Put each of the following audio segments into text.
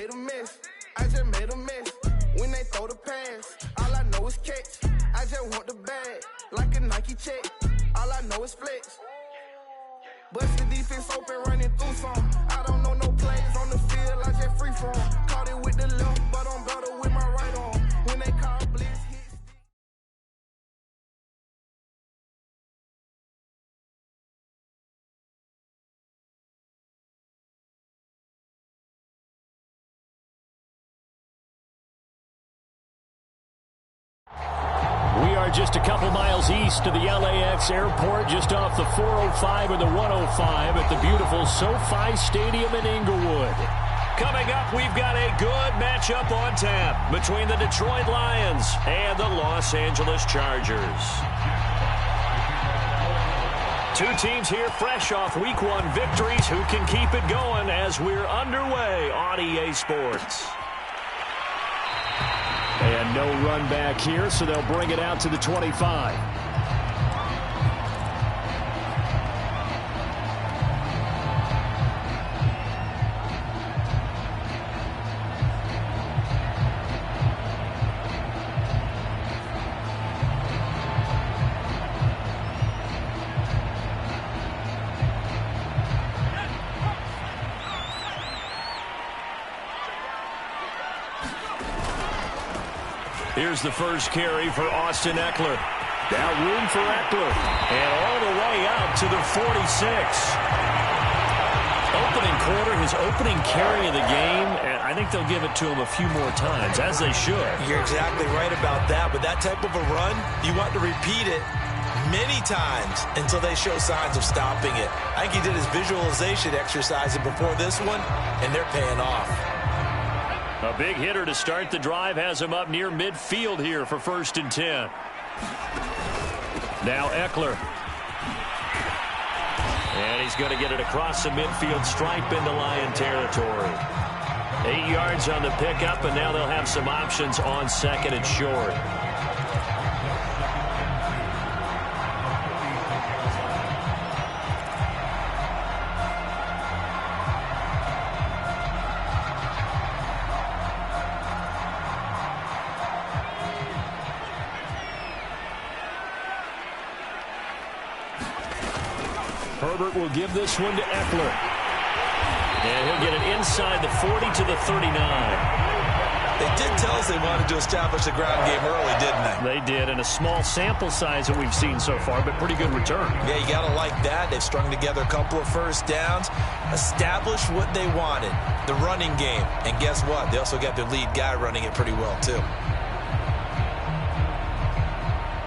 made a mess. I just made a mess. When they throw the pass, all I know is catch. I just want the bag, like a Nike check. All I know is flex. Bust the defense open, running through some. I don't know no plays on the field, I just free form. Caught it with the left, but I'm better with my right arm. When they call blitz, hit. We are just a couple miles east of the LAX airport, just off the 405 or the 105 at the beautiful SoFi Stadium in Inglewood. Coming up, we've got a good matchup on tap between the Detroit Lions and the Los Angeles Chargers. Two teams here fresh off Week 1 victories who can keep it going as we're underway on EA Sports. And no run back here, so they'll bring it out to the 25. Here's the first carry for Austin Eckler. Now room for Eckler. And all the way out to the 46. Opening quarter, his opening carry of the game, and I think they'll give it to him a few more times, as they should. You're exactly right about that. With that type of a run, you want to repeat it many times until they show signs of stopping it. I think he did his visualization exercise before this one, and they're paying off. A big hitter to start the drive has him up near midfield here for 1st and 10. Now Eckler. And he's going to get it across the midfield stripe into Lion territory. 8 yards on the pickup, and now they'll have some options on 2nd and short. Herbert will give this one to Eckler. And he'll get it inside the 40 to the 39. They did tell us they wanted to establish the ground game early, didn't they? They did, and a small sample size that we've seen so far, but pretty good return. Yeah, you got to like that. They've strung together a couple of first downs, established what they wanted, the running game. And guess what? They also got their lead guy running it pretty well, too.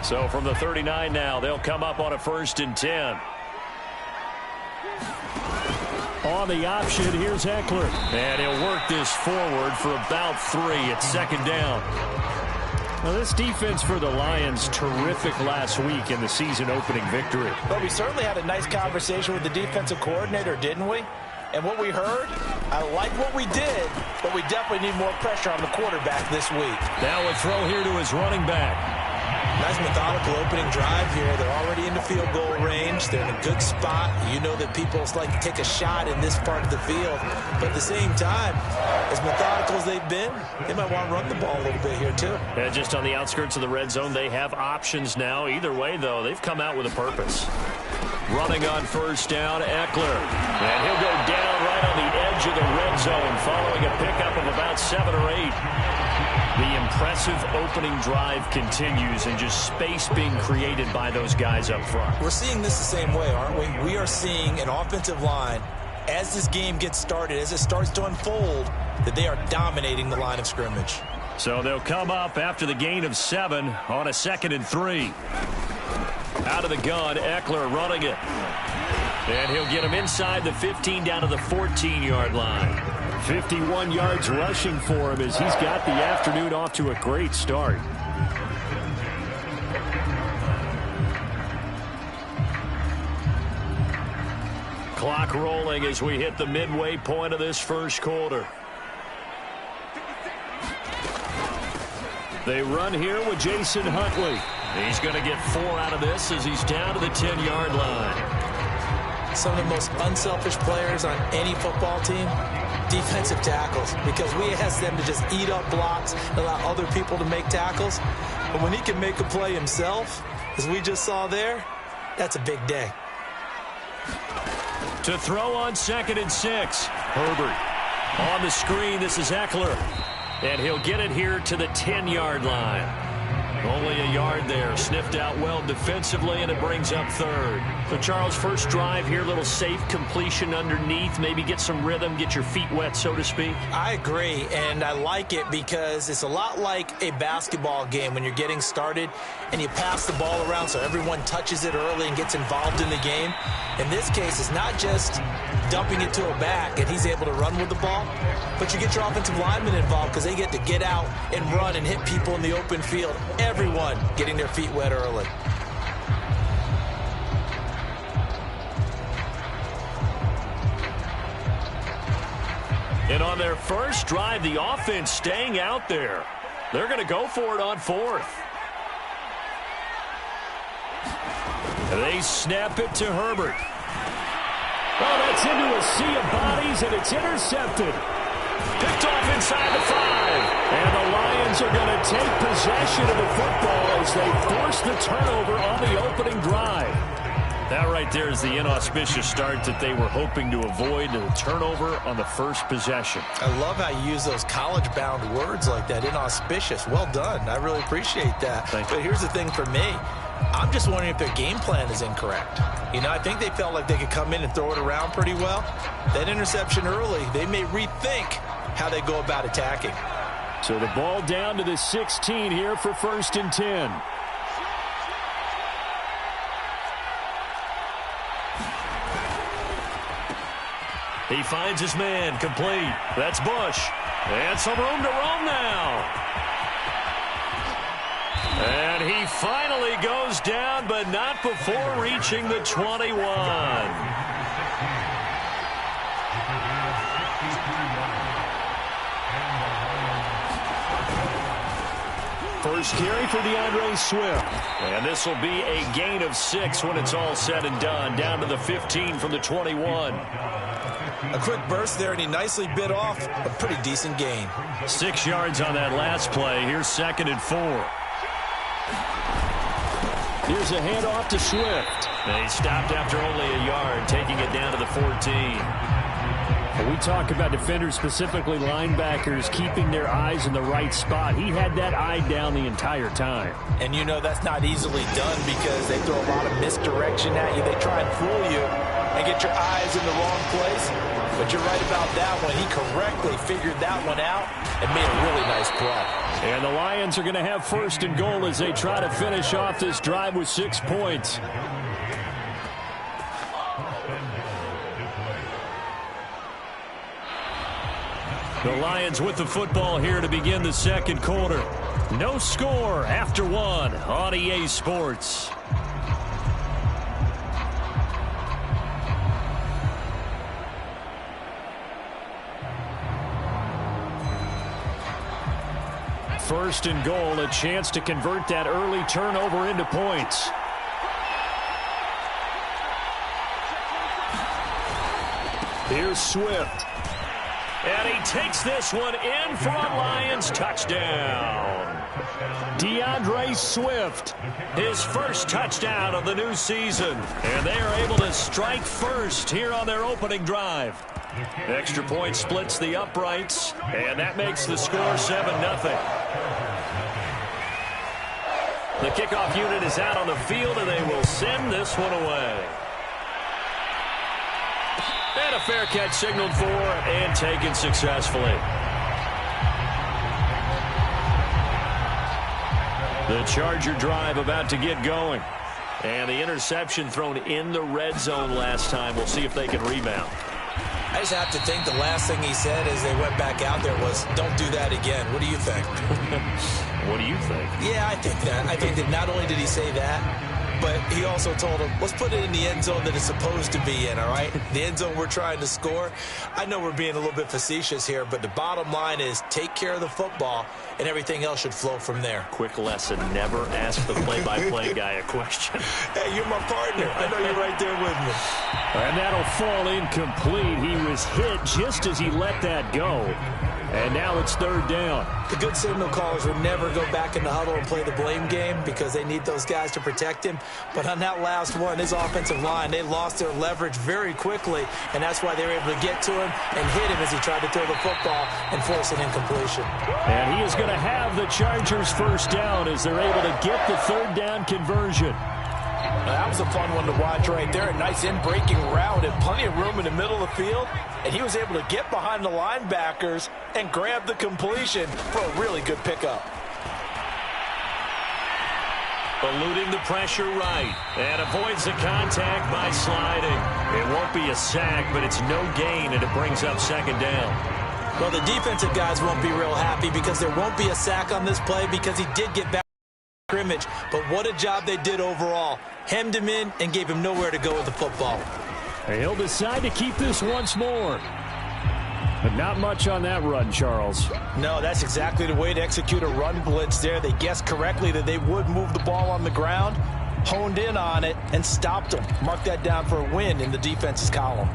So from the 39 now, they'll come up on a 1st and 10. On the option, here's Eckler. And he'll work this forward for about 3 at 2nd down. Now, this defense for the Lions, terrific last week in the season-opening victory. But we certainly had a nice conversation with the defensive coordinator, didn't we? And what we heard, I like what we did, but we definitely need more pressure on the quarterback this week. Now a throw here to his running back. Nice methodical opening drive here. They're already in the field goal range. They're in a good spot. You know that people like to take a shot in this part of the field. But at the same time, as methodical as they've been, they might want to run the ball a little bit here too. Yeah, just on the outskirts of the red zone, they have options now. Either way, though, they've come out with a purpose. Running on 1st down, Eckler. And he'll go down right on the edge of the red zone following a pickup of about 7 or 8. The impressive opening drive continues, and just space being created by those guys up front. We're seeing this the same way, aren't we? We are seeing an offensive line, as this game gets started, as it starts to unfold, that they are dominating the line of scrimmage. So they'll come up after the gain of 7 on a 2nd and 3. Out of the gun, Eckler running it. And he'll get him inside the 15 down to the 14-yard line. 51 yards rushing for him as he's got the afternoon off to a great start. Clock rolling as we hit the midway point of this first quarter. They run here with Jason Huntley. He's going to get 4 out of this as he's down to the 10-yard line. Some of the most unselfish players on any football team defensive tackles, because we ask them to just eat up blocks and allow other people to make tackles. But when he can make a play himself, as we just saw there, that's a big day. To throw on 2nd and 6. Herbert on the screen. This is Eckler. And he'll get it here to the 10-yard line. Only a yard there. Sniffed out well defensively, and it brings up 3rd. So, Charles, first drive here, little safe completion underneath. Maybe get some rhythm, get your feet wet, so to speak. I agree, and I like it because it's a lot like a basketball game when you're getting started and you pass the ball around so everyone touches it early and gets involved in the game. In this case, it's not just dumping it to a back and he's able to run with the ball, but you get your offensive linemen involved because they get to get out and run and hit people in the open field. Everyone getting their feet wet early. And on their first drive, the offense staying out there. They're going to go for it on 4th. They snap it to Herbert. Oh, that's into a sea of bodies, and it's intercepted. Picked off inside the 5. And the Lions are going to take possession of the football as they force the turnover on the opening drive. That right there is the inauspicious start that they were hoping to avoid, the turnover on the first possession. I love how you use those college-bound words like that, inauspicious. Well done. I really appreciate that. But here's the thing for me. I'm just wondering if their game plan is incorrect. You know, I think they felt like they could come in and throw it around pretty well. That interception early, they may rethink how they go about attacking. So the ball down to the 16 here for 1st and 10. He finds his man, complete. That's Bush. And some room to roam now. And he finally goes down, but not before reaching the 21. First carry for DeAndre Swift. And this will be a gain of 6 when it's all said and done. Down to the 15 from the 21. A quick burst there, and he nicely bit off a pretty decent gain. 6 yards on that last play. Here's 2nd and 4. Here's a handoff to Swift. They stopped after only a yard, taking it down to the 14. We talk about defenders, specifically linebackers, keeping their eyes in the right spot. He had that eye down the entire time. And you know that's not easily done because they throw a lot of misdirection at you. They try and fool you and get your eyes in the wrong place. But you're right about that one. He correctly figured that one out and made a really nice play. And the Lions are going to have 1st and goal as they try to finish off this drive with 6 points. The Lions with the football here to begin the 2nd quarter. No score after 1 on EA Sports. First and goal, a chance to convert that early turnover into points. Here's Swift. And he takes this one in for a Lions touchdown. DeAndre Swift. His first touchdown of the new season. And they are able to strike first here on their opening drive. Extra point splits the uprights, and that makes the score 7-0. The kickoff unit is out on the field, and they will send this one away. And a fair catch signaled for and taken successfully. The Charger drive about to get going. And the interception thrown in the red zone last time. We'll see if they can rebound. I just have to think the last thing he said as they went back out there was, don't do that again. What do you think? What do you think? Yeah, I think that. I think that not only did he say that, but he also told him, let's put it in the end zone that it's supposed to be in, all right? The end zone we're trying to score. I know we're being a little bit facetious here, but the bottom line is take care of the football, and everything else should flow from there. Quick lesson, never ask the play-by-play guy a question. Hey, you're my partner. I know you're right there with me. And that'll fall incomplete. He was hit just as he let that go. And now it's third down. The good signal callers would never go back in the huddle and play the blame game because they need those guys to protect him. But on that last one, his offensive line, they lost their leverage very quickly, and that's why they were able to get to him and hit him as he tried to throw the football and force an incompletion. And he is going to have the Chargers first down as they're able to get the third down conversion. That was a fun one to watch right there. A nice in-breaking route and plenty of room in the middle of the field. And he was able to get behind the linebackers and grab the completion for a really good pickup. Eluding the pressure right. And avoids the contact by sliding. It won't be a sack, but it's no gain, and it brings up second down. Well, the defensive guys won't be real happy because there won't be a sack on this play because he did get back scrimmage, but what a job they did overall. Hemmed him in and gave him nowhere to go with the football. He'll decide to keep this once more. But not much on that run, Charles. No, that's exactly the way to execute a run blitz there. They guessed correctly that they would move the ball on the ground, honed in on it, and stopped them. Mark that down for a win in the defense's column.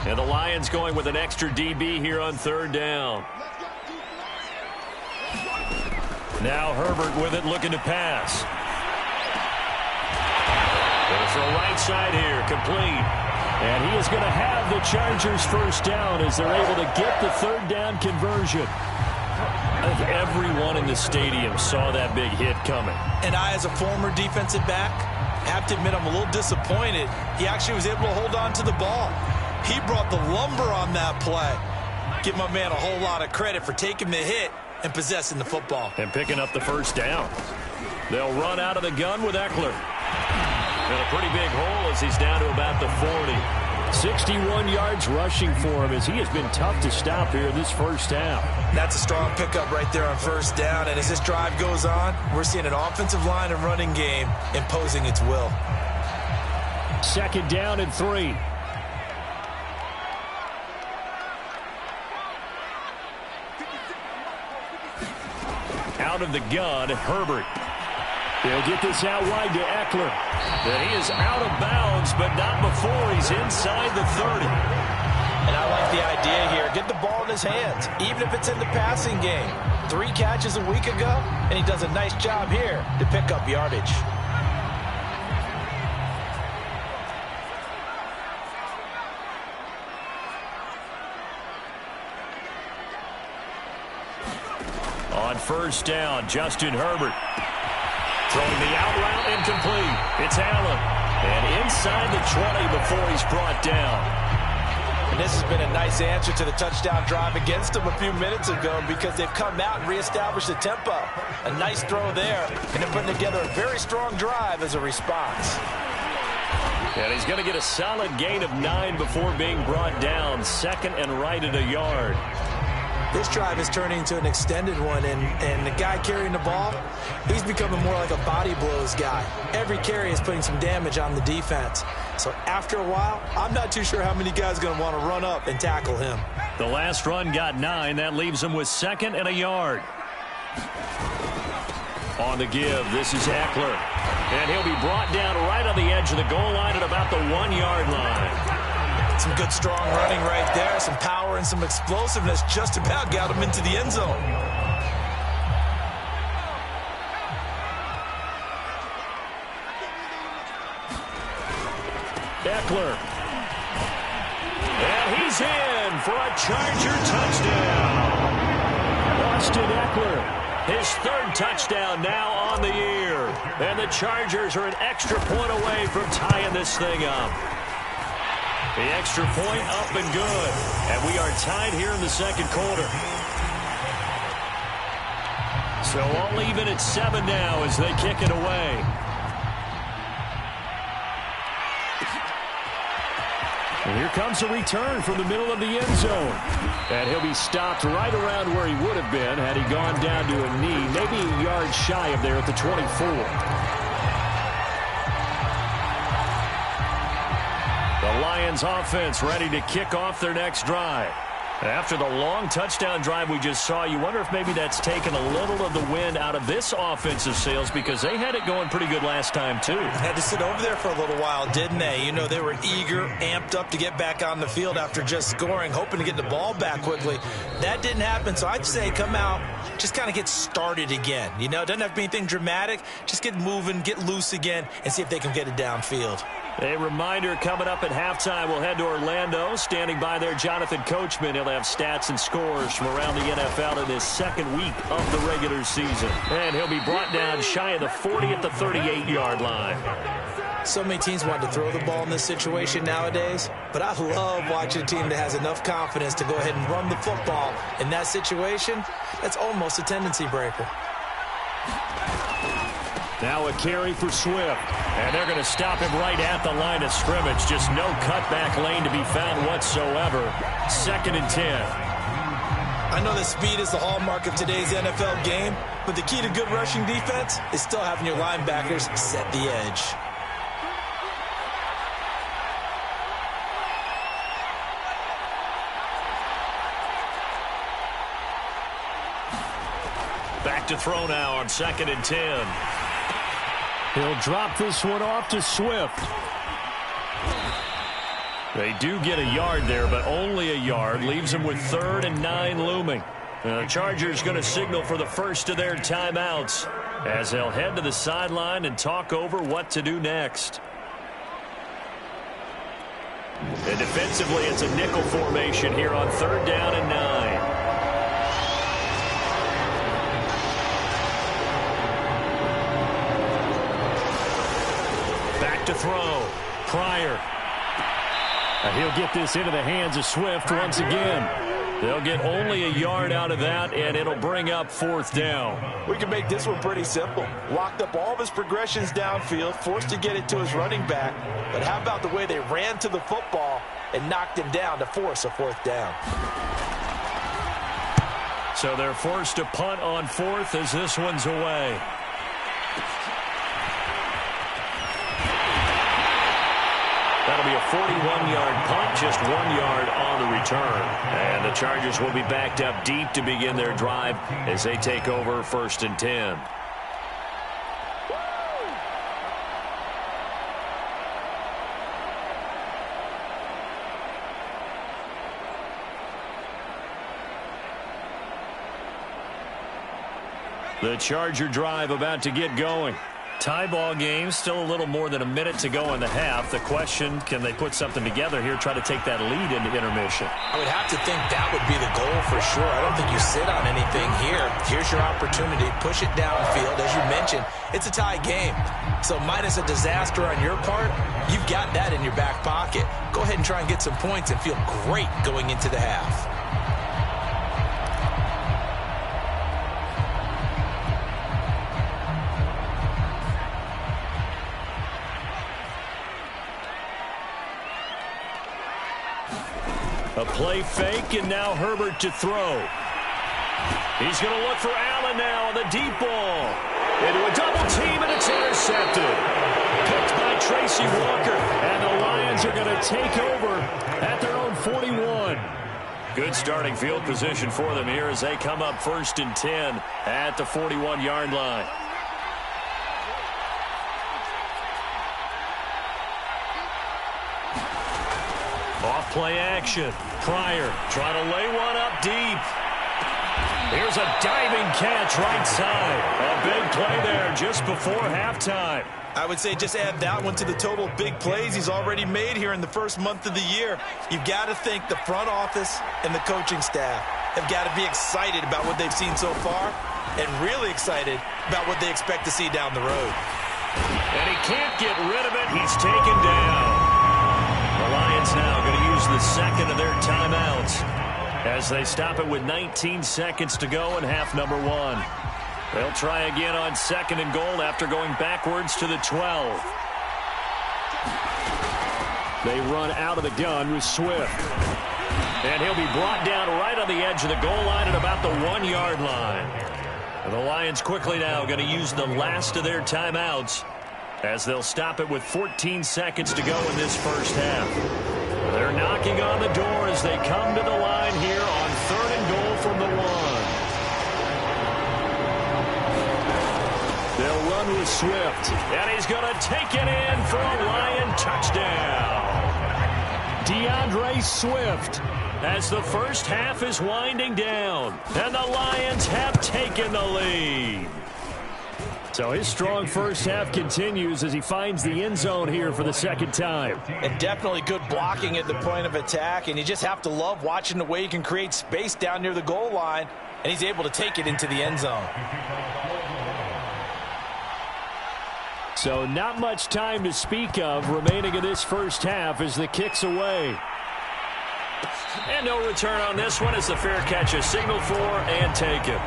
And the Lions going with an extra DB here on third down. Now Herbert with it, looking to pass. Going to throw right side here, complete. And he is going to have the Chargers first down as they're able to get the third down conversion. I think everyone in the stadium saw that big hit coming. And I, as a former defensive back, have to admit I'm a little disappointed. He actually was able to hold on to the ball. He brought the lumber on that play. Give my man a whole lot of credit for taking the hit and possessing the football. And picking up the first down. They'll run out of the gun with Eckler. And a pretty big hole as he's down to about the 40. 61 yards rushing for him as he has been tough to stop here this first half. That's a strong pickup right there on first down. And as this drive goes on, we're seeing an offensive line and running game imposing its will. Second down and 3. Out of the gun, Herbert. They'll get this out wide to Eckler. And he is out of bounds, but not before he's inside the 30. And I like the idea here. Get the ball in his hands, even if it's in the passing game. 3 catches a week ago, and he does a nice job here to pick up yardage. On first down, Justin Herbert. Throwing the out route incomplete. It's Allen. And inside the 20 before he's brought down. And this has been a nice answer to the touchdown drive against them a few minutes ago because they've come out and reestablished the tempo. A nice throw there, and they're putting together a very strong drive as a response. And he's going to get a solid gain of 9 before being brought down. Second and right at a yard. This drive is turning into an extended one, and the guy carrying the ball, he's becoming more like a body blows guy. Every carry is putting some damage on the defense. So after a while, I'm not too sure how many guys are going to want to run up and tackle him. The last run got 9. That leaves him with second and a yard. On the give, this is Eckler. And he'll be brought down right on the edge of the goal line at about the 1-yard line. Some good, strong running right there. Some power and some explosiveness just about got him into the end zone. Eckler. And he's in for a Charger touchdown. Austin Eckler, his 3rd touchdown now on the year. And the Chargers are an extra point away from tying this thing up. The extra point up and good. And we are tied here in the second quarter. So all even at 7 now as they kick it away. And here comes a return from the middle of the end zone. And he'll be stopped right around where he would have been had he gone down to a knee, maybe a yard shy of there at the 24. The Lions offense ready to kick off their next drive. After the long touchdown drive we just saw, you wonder if maybe that's taken a little of the wind out of this offensive sails because they had it going pretty good last time, too. Had to sit over there for a little while, didn't they? You know, they were eager, amped up to get back on the field after just scoring, hoping to get the ball back quickly. That didn't happen, so I'd say come out, just kind of get started again. You know, it doesn't have to be anything dramatic. Just get moving, get loose again, and see if they can get it downfield. A reminder coming up at halftime, we'll head to Orlando. Standing by there, Jonathan Coachman. He'll have stats and scores from around the NFL in his second week of the regular season. And he'll be brought down shy of the 40 at the 38-yard line. So many teams want to throw the ball in this situation nowadays, but I love watching a team that has enough confidence to go ahead and run the football. In that situation, that's almost a tendency breaker. Now a carry for Swift. And they're going to stop him right at the line of scrimmage. Just no cutback lane to be found whatsoever. 2nd and 10. I know that speed is the hallmark of today's NFL game, but the key to good rushing defense is still having your linebackers set the edge. Back to throw now on 2nd and 10. He'll drop this one off to Swift. They do get a yard there, but only a yard. Leaves them with 3rd and 9 looming. The Chargers going to signal for the first of their timeouts as they'll head to the sideline and talk over what to do next. And defensively, it's a nickel formation here on 3rd down and 9. To throw. Pryor. And he'll get this into the hands of Swift once again. They'll get only a yard out of that, and it'll bring up 4th down. We can make this one pretty simple. Locked up all of his progressions downfield, forced to get it to his running back. But how about the way they ran to the football and knocked him down to force a 4th down? So they're forced to punt on 4th as this one's away. That'll be a 41-yard punt, just 1 yard on the return. And the Chargers will be backed up deep to begin their drive as they take over 1st and 10. The Charger drive about to get going. Tie ball game, still a little more than a minute to go in the half. The question, can they put something together here, try to take that lead into intermission? I would have to think that would be the goal for sure. I don't think you sit on anything here. Here's your opportunity. Push it downfield. As you mentioned, it's a tie game. So minus a disaster on your part, you've got that in your back pocket. Go ahead and try and get some points and feel great going into the half. A play fake, and now Herbert to throw. He's going to look for Allen now on the deep ball. Into a double team, and it's intercepted. Picked by Tracy Walker. And the Lions are going to take over at their own 41. Good starting field position for them here as they come up 1st and 10 at the 41-yard line. Off play action. Pryor trying to lay one up deep. Here's a diving catch right side. A big play there just before halftime. I would say just add that one to the total of big plays he's already made here in the first month of the year. You've got to think the front office and the coaching staff have got to be excited about what they've seen so far and really excited about what they expect to see down the road. And he can't get rid of it. He's taken down. The Lions now going to use the second of their timeouts as they stop it with 19 seconds to go in half number 1. They'll try again on 2nd and goal after going backwards to the 12. They run out of the gun with Swift. And he'll be brought down right on the edge of the goal line at about the 1-yard line. And the Lions quickly now going to use the last of their timeouts as they'll stop it with 14 seconds to go in this first half. They're knocking on the door as they come to the line here on 3rd and goal from the 1. They'll run with Swift, and he's going to take it in for a Lion touchdown. DeAndre Swift as the first half is winding down, and the Lions have taken the lead. So his strong first half continues as he finds the end zone here for the second time. And definitely good blocking at the point of attack, and you just have to love watching the way he can create space down near the goal line, and he's able to take it into the end zone. So not much time to speak of remaining in this first half as the kick's away. And no return on this one as the fair catch is signaled for and taken.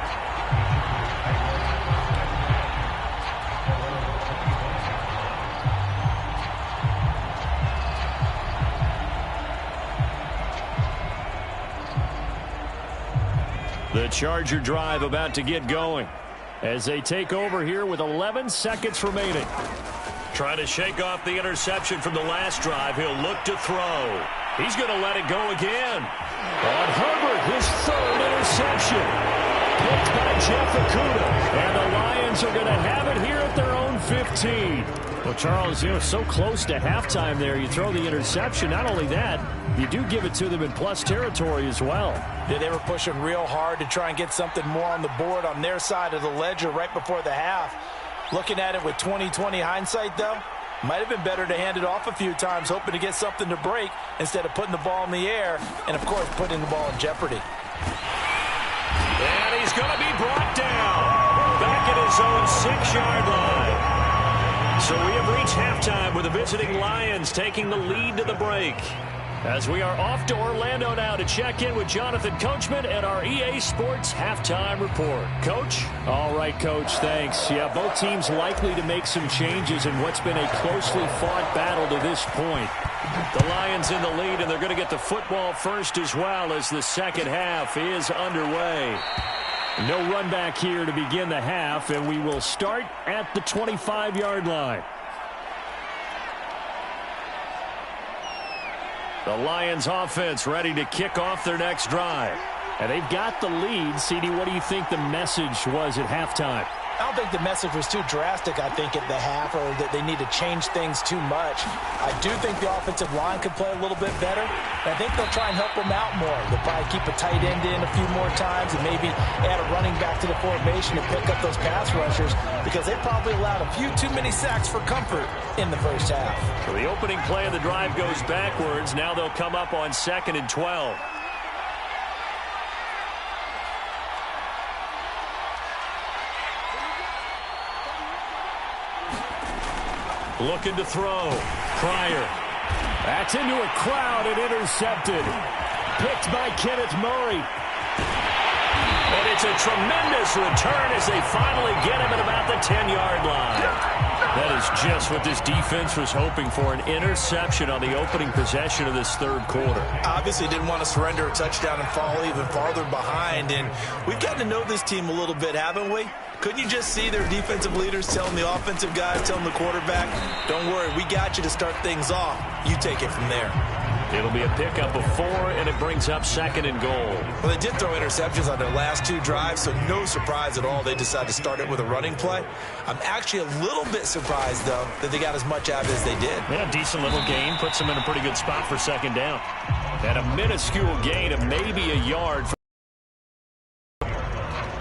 The Charger drive about to get going as they take over here with 11 seconds remaining. Trying to shake off the interception from the last drive. He'll look to throw. He's going to let it go again. On Herbert, his 3rd interception. Picked by Jeff Okudah. And the Lions are going to have it here at their own 15. Well, Charles, so close to halftime there. You throw the interception. Not only that, you do give it to them in plus territory as well. Yeah, they were pushing real hard to try and get something more on the board on their side of the ledger right before the half. Looking at it with 20/20 hindsight, though, might have been better to hand it off a few times, hoping to get something to break instead of putting the ball in the air and, of course, putting the ball in jeopardy. And he's going to be brought down back at his own 6-yard line. So we have reached halftime with the visiting Lions taking the lead to the break. As we are off to Orlando now to check in with Jonathan Coachman and our EA Sports Halftime Report. Coach? All right, Coach, thanks. Yeah, both teams likely to make some changes in what's been a closely fought battle to this point. The Lions in the lead, and they're going to get the football first as well as the second half is underway. No run back here to begin the half, and we will start at the 25-yard line. The Lions offense ready to kick off their next drive. And they've got the lead. CD, what do you think the message was at halftime? I don't think the message was too drastic, I think, at the half, or that they need to change things too much. I do think the offensive line could play a little bit better, and I think they'll try and help them out more. They'll probably keep a tight end in a few more times and maybe add a running back to the formation and pick up those pass rushers because they probably allowed a few too many sacks for comfort in the first half. So the opening play of the drive goes backwards. Now they'll come up on 2nd and 12. Looking to throw. Pryor. That's into a crowd and intercepted. Picked by Kenneth Murray. And it's a tremendous return as they finally get him at about the 10-yard line. That is just what this defense was hoping for, an interception on the opening possession of this third quarter. Obviously didn't want to surrender a touchdown and fall even farther behind. And we've gotten to know this team a little bit, haven't we? Couldn't you just see their defensive leaders telling the offensive guys, telling the quarterback, don't worry, we got you to start things off. You take it from there. It'll be a pickup of 4, and it brings up 2nd and goal. Well, they did throw interceptions on their last 2 drives, so no surprise at all they decided to start it with a running play. I'm actually a little bit surprised, though, that they got as much out as they did. Yeah, decent little gain. Puts them in a pretty good spot for 2nd down. And a minuscule gain of maybe a yard.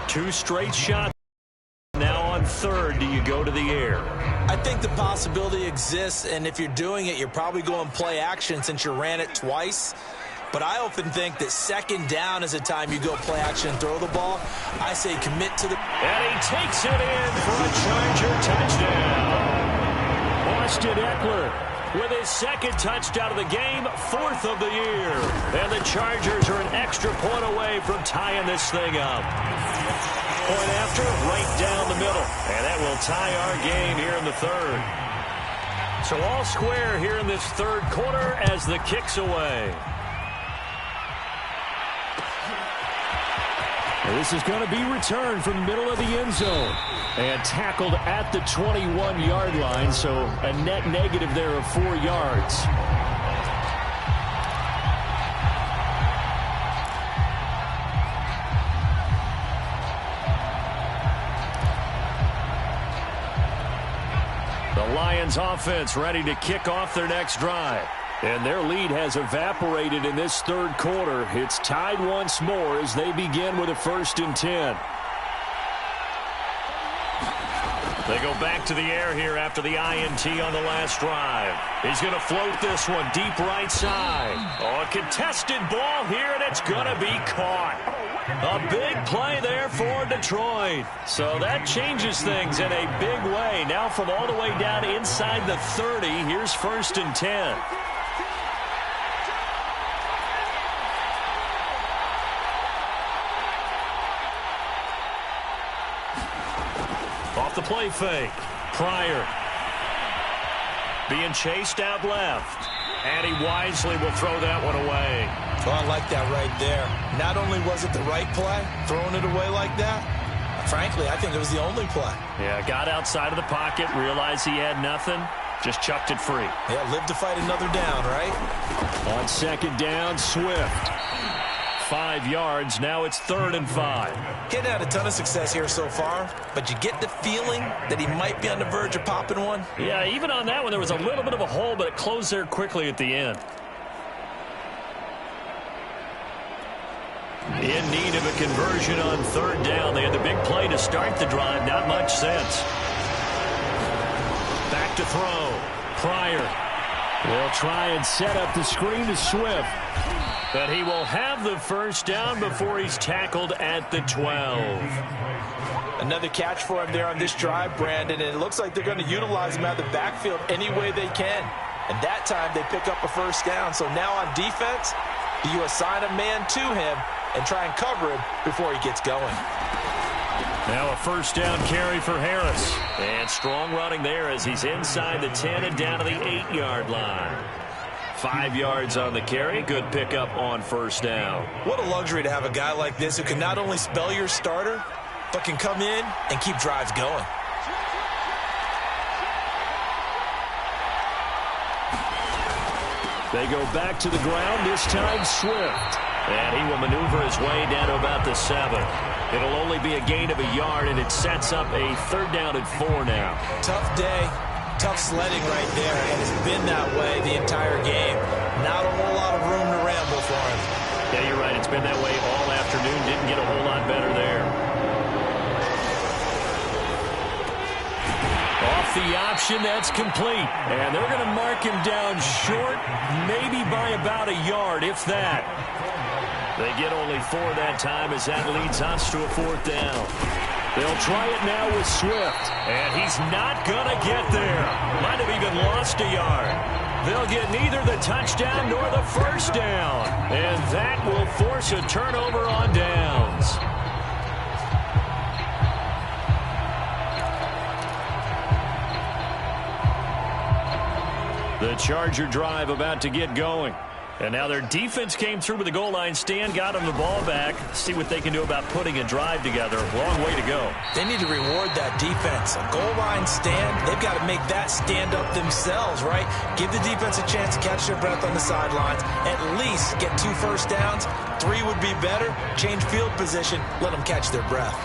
2 straight shots. Now on 3rd, do you go to the air? I think the possibility exists, and if you're doing it, you're probably going play action since you ran it twice. But I often think that 2nd down is the time you go play action and throw the ball. I say commit to the... And he takes it in for a Charger touchdown. Austin Eckler with his 2nd touchdown of the game, 4th of the year. And the Chargers are an extra point away from tying this thing up. Point after, right down the middle. And that will tie our game here in the 3rd. So all square here in this third quarter as the kick's away. This is going to be returned from the middle of the end zone and tackled at the 21-yard line, so a net negative there of 4 yards. The Lions offense ready to kick off their next drive. And their lead has evaporated in this third quarter. It's tied once more as they begin with a 1st and 10. They go back to the air here after the INT on the last drive. He's going to float this one deep right side. Oh, a contested ball here, and it's going to be caught. A big play there for Detroit. So that changes things in a big way. Now from all the way down inside the 30, here's 1st and 10. Off the play fake. Pryor being chased out left. And he wisely will throw that one away. Oh, I like that right there. Not only was it the right play, throwing it away like that, frankly, I think it was the only play. Yeah, got outside of the pocket, realized he had nothing, just chucked it free. Yeah, live to fight another down, right? On 2nd down, Swift. 5 yards, now it's 3rd and 5. He hadn't had a ton of success here so far, but you get the feeling that he might be on the verge of popping one. Yeah, even on that one, there was a little bit of a hole, but it closed there quickly at the end. In need of a conversion on 3rd down. They had the big play to start the drive. Not much sense. Back to throw. Pryor. They'll try and set up the screen to Swift. But he will have the 1st down before he's tackled at the 12. Another catch for him there on this drive, Brandon, and it looks like they're going to utilize him out of the backfield any way they can. And that time they pick up a 1st down. So now on defense, you assign a man to him and try and cover him before he gets going. Now a 1st down carry for Harris. And strong running there as he's inside the 10 and down to the 8-yard line. 5 yards on the carry. Good pickup on 1st down. What a luxury to have a guy like this who can not only spell your starter, but can come in and keep drives going. They go back to the ground, this time Swift. And he will maneuver his way down to about the 7. It'll only be a gain of a yard, and it sets up a 3rd down and 4 now. Tough day. Tough sledding right there, and it's been that way the entire game. Not a whole lot of room to ramble for him. Yeah, you're right. It's been that way all afternoon. Didn't get a whole lot better there. Off the option, that's complete. And they're going to mark him down short, maybe by about a yard, if that. They get only 4 that time as that leads us to a 4th down. They'll try it now with Swift. And he's not going to get there. Might have even lost a yard. They'll get neither the touchdown nor the 1st down. And that will force a turnover on downs. The Charger drive about to get going. And now their defense came through with the goal line stand, got them the ball back. See what they can do about putting a drive together. Long way to go. They need to reward that defense. A goal line stand, they've got to make that stand up themselves, right? Give the defense a chance to catch their breath on the sidelines. At least get 2 1st downs. 3 would be better. Change field position. Let them catch their breath.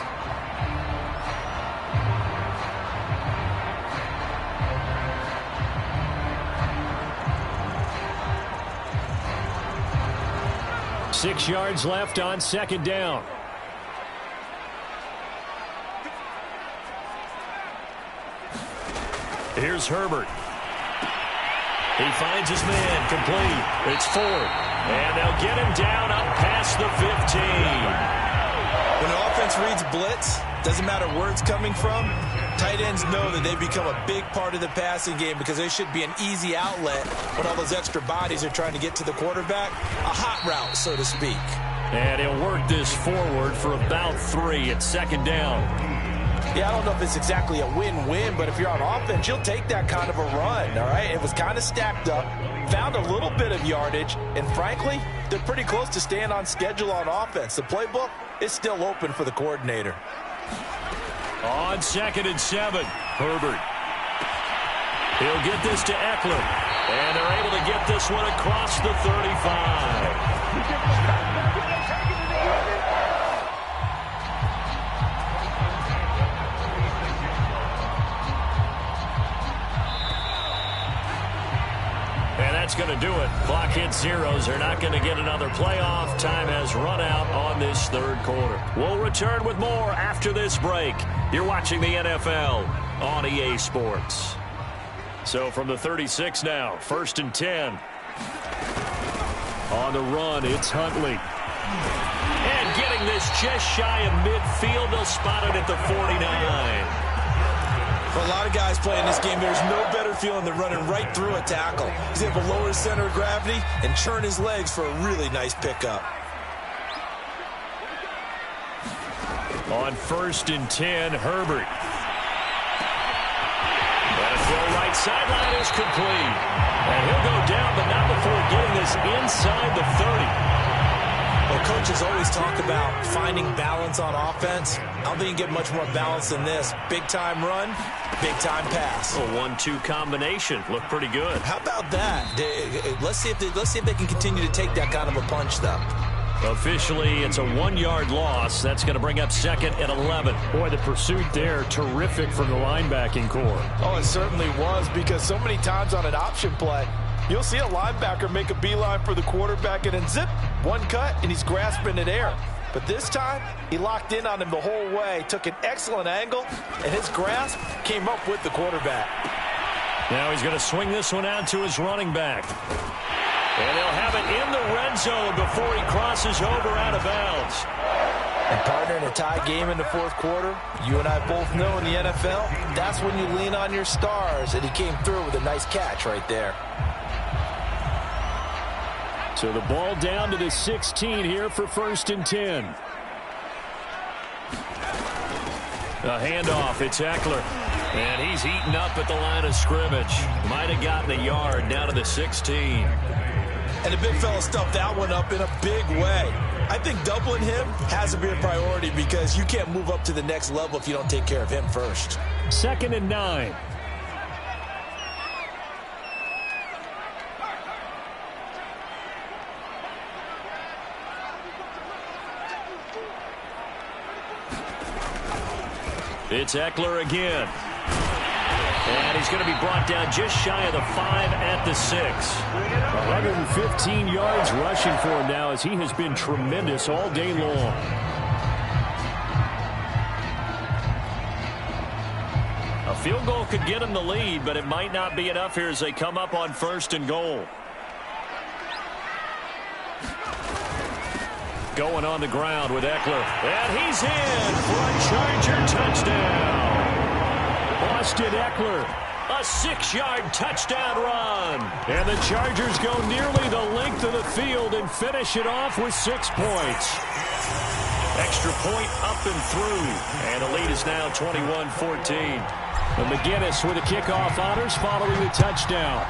Six yards left on 2nd down. Here's Herbert. He finds his man, complete. It's Ford. And they'll get him down up past the 15. When the offense reads blitz, doesn't matter where it's coming from, tight ends know that they become a big part of the passing game because they should be an easy outlet when all those extra bodies are trying to get to the quarterback. A hot route, so to speak. And he'll work this forward for about 3 at 2nd down. Yeah, I don't know if it's exactly a win-win, but if you're on offense, you'll take that kind of a run, all right? It was kind of stacked up, found a little bit of yardage, and frankly, they're pretty close to staying on schedule on offense. The playbook is still open for the coordinator. On 2nd and 7, Herbert. He'll get this to Eckler, and they're able to get this one across the 35. And that's going to do it. Clock hits zeros. They're not going to get another playoff. Time has run out on this third quarter. We'll return with more after this break. You're watching the NFL on EA Sports. So from the 36 now, 1st and 10. On the run, it's Huntley. And getting this just shy of midfield. They'll spot it at the 49. For a lot of guys playing this game, there's no better feeling than running right through a tackle. He's able to lower his center of gravity and churn his legs for a really nice pickup. On 1st and 10, Herbert. And a throw right sideline is complete. And he'll go down, but not before getting this inside the 30. Well, coaches always talk about finding balance on offense. I don't think you get much more balance than this. Big-time run, big-time pass. A 1-2 combination. Looked pretty good. How about that? Let's see if they can continue to take that kind of a punch, though. Officially, it's a 1-yard loss. That's going to bring up 2nd and 11. Boy, the pursuit there, terrific from the linebacking core. Oh, it certainly was, because so many times on an option play, you'll see a linebacker make a beeline for the quarterback and then zip, one cut, and he's grasping it air. But this time, he locked in on him the whole way, took an excellent angle, and his grasp came up with the quarterback. Now he's going to swing this one out to his running back. And they'll have it in the red zone before he crosses over out of bounds. And partner, in a tie game in the fourth quarter, you and I both know in the NFL, that's when you lean on your stars, and he came through with a nice catch right there. So the ball down to the 16 here for 1st and 10. A handoff, it's Eckler. And he's eaten up at the line of scrimmage. Might have gotten a yard down to the 16. And the big fella stuffed that one up in a big way. I think doubling him has to be a priority because you can't move up to the next level if you don't take care of him first. 2nd and 9. It's Eckler again. And he's going to be brought down just shy of the 5 at the 6. 115 yards rushing for him now as he has been tremendous all day long. A field goal could get him the lead, but it might not be enough here as they come up on 1st and goal. Going on the ground with Eckler. And he's in for a Charger touchdown. Austin Eckler, a 6-yard touchdown run. And the Chargers go nearly the length of the field and finish it off with 6 points. Extra point up and through. And the lead is now 21-14. And McGinnis with the kickoff honors following the touchdown.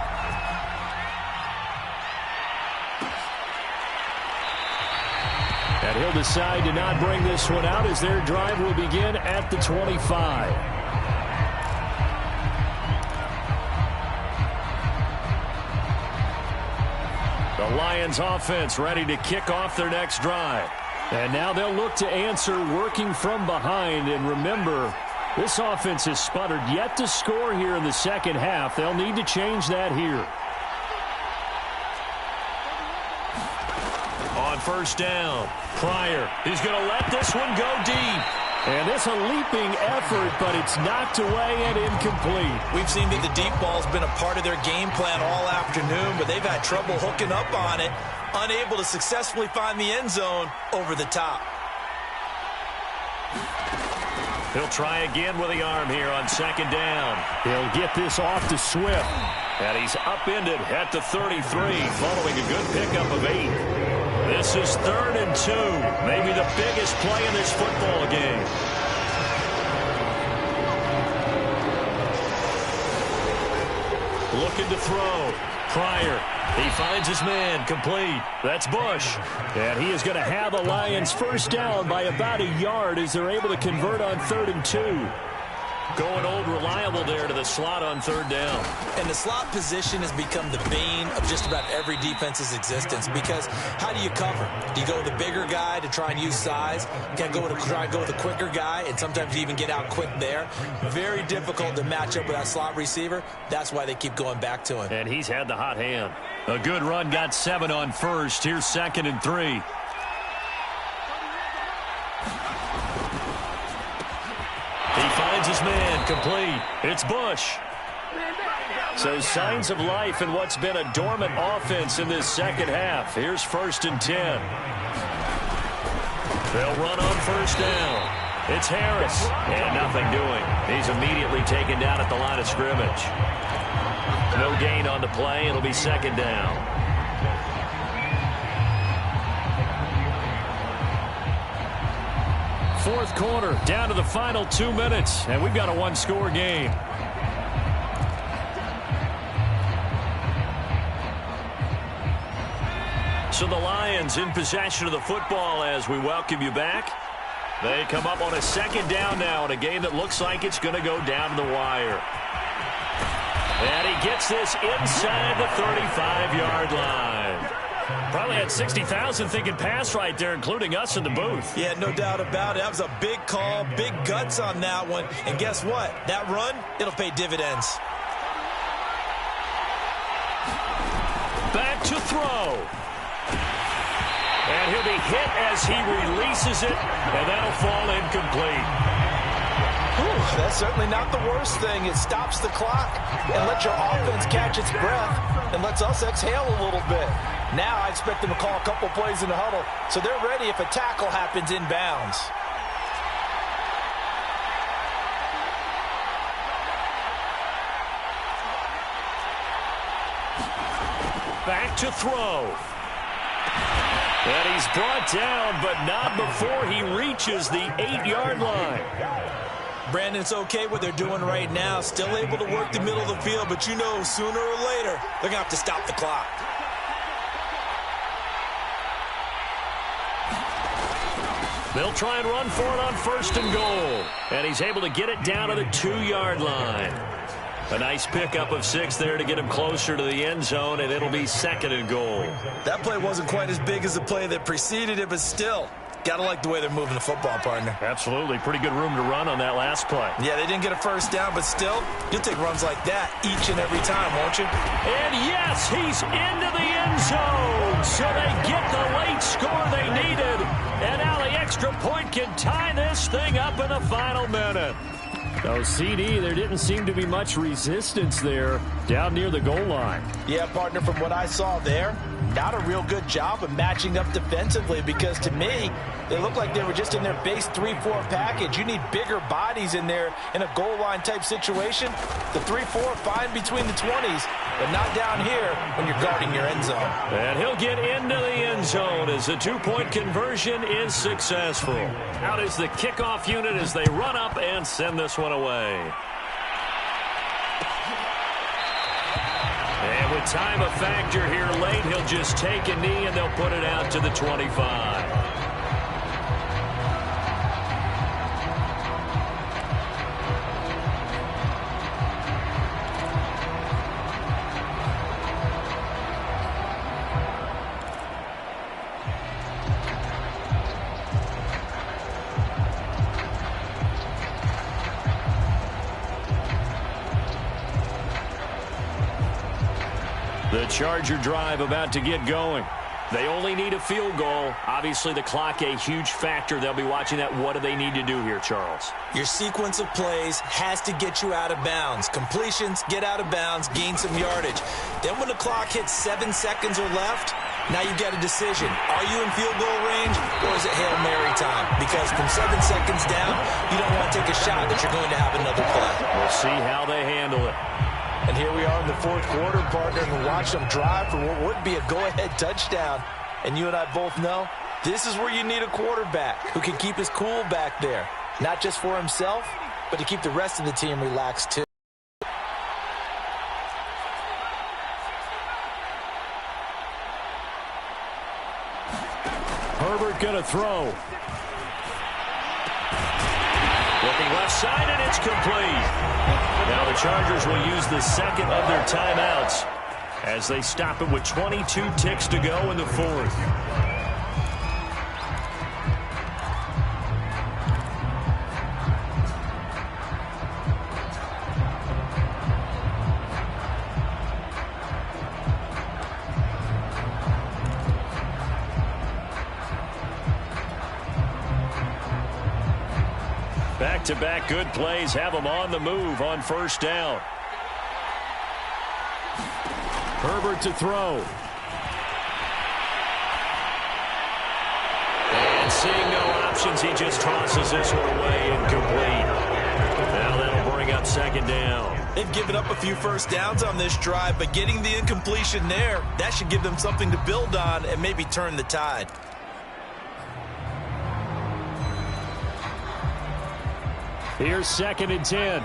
And he'll decide to not bring this one out as their drive will begin at the 25. The Lions offense ready to kick off their next drive. And now they'll look to answer working from behind. And remember, this offense has sputtered yet to score here in the second half. They'll need to change that here. On 1st down, Pryor is going to let this one go deep. And it's a leaping effort, but it's knocked away and incomplete. We've seen that the deep ball's been a part of their game plan all afternoon, but they've had trouble hooking up on it, unable to successfully find the end zone over the top. He'll try again with the arm here on 2nd down. He'll get this off to Swift. And he's upended at the 33 following a good pickup of 8. This is 3rd and 2. Maybe the biggest play in this football game. Looking to throw. Pryor. He finds his man. Complete. That's Bush. And he is going to have the Lions first down by about a yard as they're able to convert on 3rd and 2. Going old reliable there to the slot on 3rd down. And the slot position has become the bane of just about every defense's existence, because how do you cover? Do you go with the bigger guy to try and use size? You can try and go with the quicker guy, and sometimes you even get out quick there. Very difficult to match up with that slot receiver. That's why they keep going back to him. And he's had the hot hand. A good run, got 7 on first. Here's 2nd and 3. He finds his man. Complete. It's Bush. So signs of life in what's been a dormant offense in this second half. Here's 1st and 10. They'll run on 1st down. It's Harris. And nothing doing. He's immediately taken down at the line of scrimmage. No gain on the play. It'll be 2nd down. Fourth quarter, down to the final 2 minutes, and we've got a one-score game. So the Lions in possession of the football as we welcome you back. They come up on a 2nd down now in a game that looks like it's going to go down to the wire. And he gets this inside the 35-yard line. Probably had 60,000 thinking pass right there, including us in the booth. Yeah, no doubt about it. That was a big call, big guts on that one. And guess what? That run, it'll pay dividends. Back to throw. And he'll be hit as he releases it, and that'll fall incomplete. Whew, that's certainly not the worst thing. It stops the clock and lets your offense catch its breath and lets us exhale a little bit. Now I expect them to call a couple plays in the huddle, so they're ready if a tackle happens inbounds. Back to throw. And he's brought down, but not before he reaches the 8-yard line. Brandon, it's okay what they're doing right now. Still able to work the middle of the field, but you know sooner or later they're going to have to stop the clock. They'll try and run for it on 1st and goal. And he's able to get it down to the 2-yard line. A nice pickup of 6 there to get him closer to the end zone, and it'll be 2nd and goal. That play wasn't quite as big as the play that preceded it, but still, gotta like the way they're moving the football, partner. Absolutely. Pretty good room to run on that last play. Yeah, they didn't get a first down, but still, you'll take runs like that each and every time, won't you? And yes, he's into the end zone. So they get the late score they needed. And now the extra point can tie this thing up in the final minute. So, CD, there didn't seem to be much resistance there down near the goal line. Yeah, partner, from what I saw there, not a real good job of matching up defensively, because to me, they look like they were just in their base 3-4 package. You need bigger bodies in there in a goal line type situation. The 3-4 fine between the 20s, but not down here when you're guarding your end zone. And he'll get into the end zone as the 2-point conversion is successful. Out is the kickoff unit as they run up and send this one away. And with time a factor here late, he'll just take a knee and they'll put it out to the 25. The Charger drive about to get going. They only need a field goal. Obviously, the clock a huge factor. They'll be watching that. What do they need to do here, Charles? Your sequence of plays has to get you out of bounds. Completions, get out of bounds, gain some yardage. Then when the clock hits 7 seconds or left, now you've got a decision. Are you in field goal range, or is it Hail Mary time? Because from 7 seconds down, you don't want to take a shot that you're going to have another play. We'll see how they handle it. And here we are in the fourth quarter, partner, and watch them drive for what would be a go-ahead touchdown. And you and I both know this is where you need a quarterback who can keep his cool back there. Not just for himself, but to keep the rest of the team relaxed too. going to throw. Looking left side, and it's complete. Now the Chargers will use the second of their timeouts as they stop it with 22 ticks to go in the fourth. Back-to-back good plays have them on the move on first down. Herbert to throw. And seeing no options, he just tosses this one away incomplete. Now that'll bring up second down. They've given up a few first downs on this drive, but getting the incompletion there, that should give them something to build on and maybe turn the tide. Here's 2nd and 10.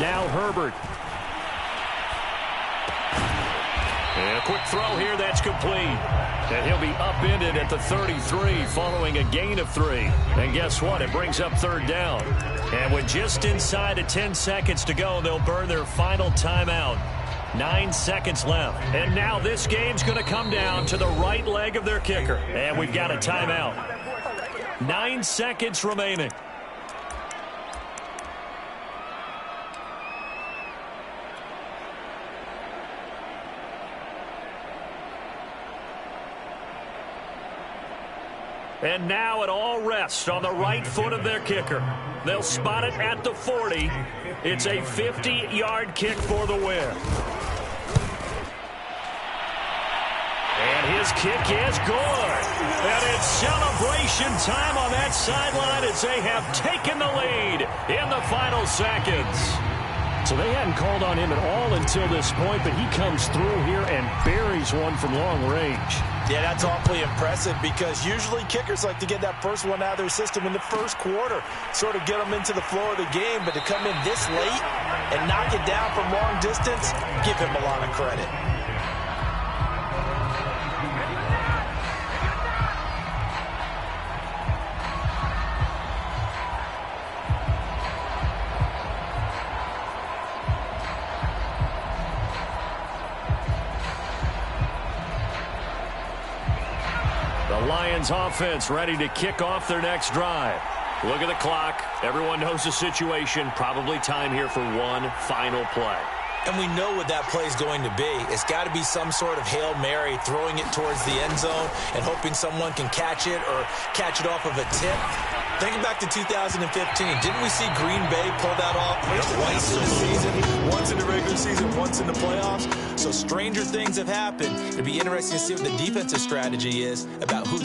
Now Herbert. And a quick throw here, that's complete. And he'll be upended at the 33 following a gain of 3. And guess what? It brings up third down. And with just inside of 10 seconds to go, they'll burn their final timeout. 9 seconds left. And now this game's going to come down to the right leg of their kicker. And we've got a timeout. 9 seconds remaining. And now it all rests on the right foot of their kicker. They'll spot it at the 40. It's a 50-yard kick for the win. And his kick is good. And it's celebration time on that sideline as they have taken the lead in the final seconds. So they hadn't called on him at all until this point, but he comes through here and buries one from long range. Yeah, that's awfully impressive because usually kickers like to get that first one out of their system in the first quarter, sort of get them into the flow of the game, but to come in this late and knock it down from long distance, give him a lot of credit. Lions offense ready to kick off their next drive. Look at the clock. Everyone knows the situation. Probably time here for one final play. And we know what that play is going to be. It's got to be some sort of Hail Mary, throwing it towards the end zone and hoping someone can catch it or catch it off of a tip. Thinking back to 2015, didn't we see Green Bay pull that off twice in the season? Once in the regular season, once in the playoffs. So stranger things have happened. It'd be interesting to see what the defensive strategy is about who